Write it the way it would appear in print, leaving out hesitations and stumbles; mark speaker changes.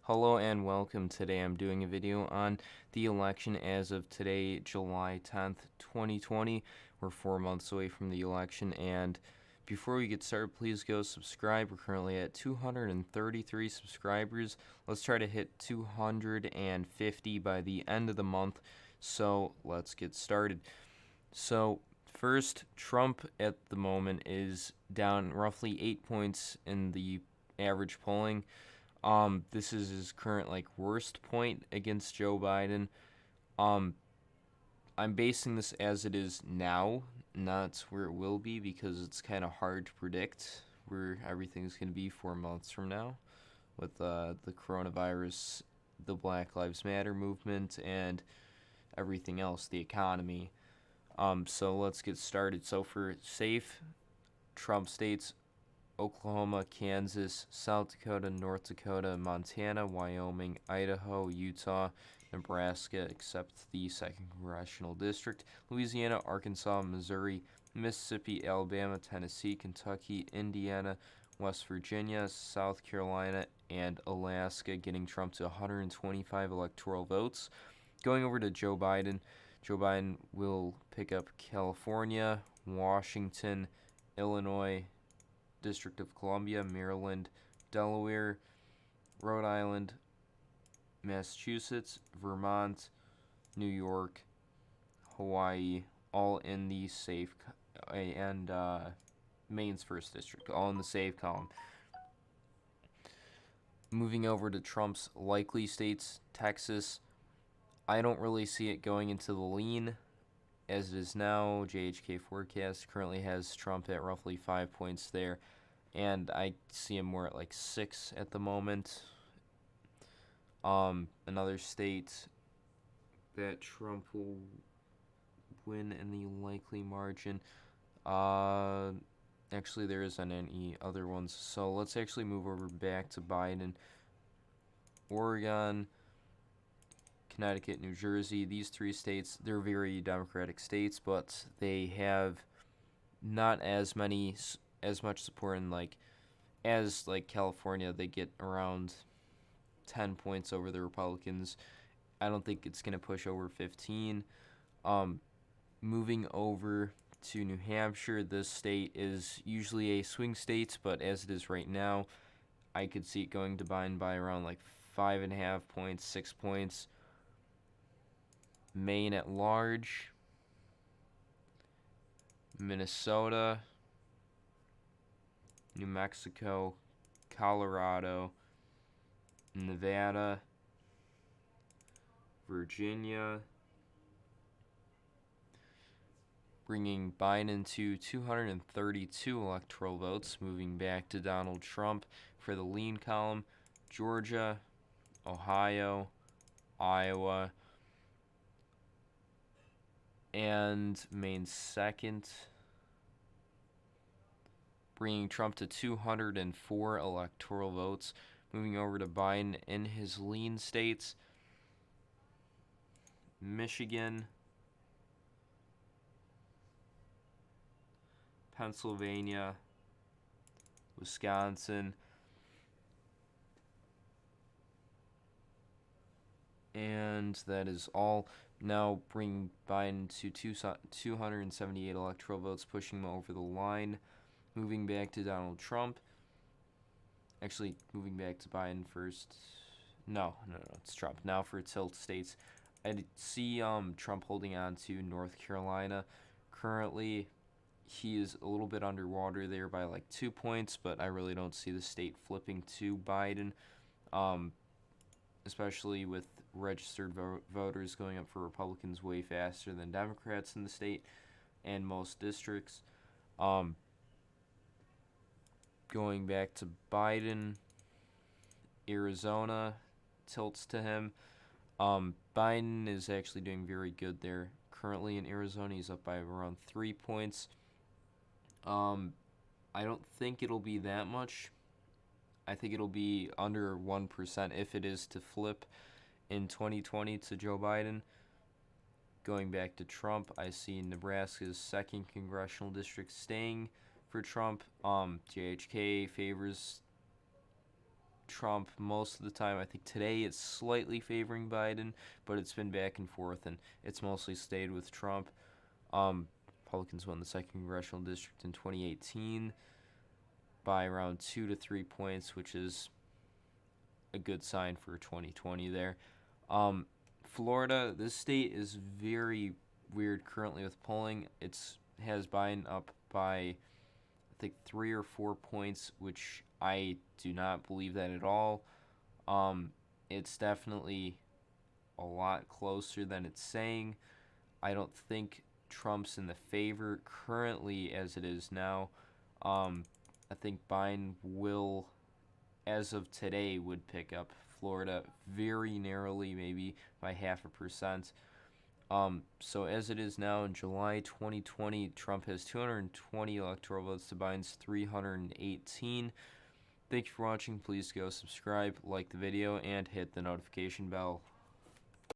Speaker 1: Hello and welcome. Today I'm doing a video on the election as of today, July 10th, 2020. We're 4 months away from the election, and before we get started, please go subscribe. We're currently at 233 subscribers. Let's try to hit 250 by the end of the month, so let's get started. So first, Trump at the moment is down roughly 8 points in the average polling. This is his current worst point against Joe Biden. Um, I'm basing this as it is now, not where it will be, because it's kind of hard to predict where everything's going to be 4 months from now with the coronavirus, the Black Lives Matter movement, and everything else, the economy. So let's get started. So for safe, Trump states Oklahoma, Kansas, South Dakota, North Dakota, Montana, Wyoming, Idaho, Utah, Nebraska, except the 2nd Congressional District, Louisiana, Arkansas, Missouri, Mississippi, Alabama, Tennessee, Kentucky, Indiana, West Virginia, South Carolina, and Alaska, getting Trump to 125 electoral votes. Going over to Joe Biden will pick up California, Washington, Illinois, District of Columbia, Maryland, Delaware, Rhode Island, Massachusetts, Vermont, New York, Hawaii, all in the safe, and Maine's 1st district, all in the safe column. Moving over to Trump's likely states, Texas, I don't really see it going into the lean as it is now. JHK forecast currently has Trump at roughly 5 points there, and I see him more at 6 at the moment. Another state that Trump will win in the likely margin. Actually, there isn't any other ones. So let's actually move over back to Biden. Oregon, Connecticut, New Jersey, these 3 states, they're very Democratic states, but they have not as much support in as California. They get around 10 points over the Republicans. I don't think it's going to push over 15. Moving over to New Hampshire, this state is usually a swing state, but as it is right now, I could see it going to Biden by around 5.5 points, 6 points. Maine at large, Minnesota, New Mexico, Colorado, Nevada, Virginia, bringing Biden to 232 electoral votes. Moving back to Donald Trump for the lean column, Georgia, Ohio, Iowa, and Maine's 2nd, bringing Trump to 204 electoral votes. Moving over to Biden in his lean states, Michigan, Pennsylvania, Wisconsin, and that is all. Now bring Biden to 278 electoral votes, pushing him over the line. Moving back to Donald Trump. Actually, moving back to Biden first. No, it's Trump. Now for tilt states. I see Trump holding on to North Carolina. Currently, he is a little bit underwater there by 2 points, but I really don't see the state flipping to Biden, especially with registered voters going up for Republicans way faster than Democrats in the state and most districts. Going back to Biden, Arizona tilts to him. Biden is actually doing very good there. Currently in Arizona, he's up by around 3 points. I don't think it'll be that much. I think it'll be under 1% if it is to flip in 2020 to Joe Biden. Going back to Trump, I see Nebraska's 2nd Congressional District staying for Trump. JHK favors Trump most of the time. I think today it's slightly favoring Biden, but it's been back and forth, and it's mostly stayed with Trump. Republicans won the 2nd Congressional District in 2018 by around 2 to 3 points, which is a good sign for 2020 there. Florida, this state is very weird currently with polling. Has Biden up by, I think, 3 or 4 points, which I do not believe that at all. It's definitely a lot closer than it's saying. I don't think Trump's in the favor currently as it is now. I think Biden will, as of today, would pick up Florida very narrowly, maybe by 0.5%. So as it is now in July 2020, Trump has 220 electoral votes to Biden's 318. Thank you for watching. Please go subscribe, like the video, and hit the notification bell.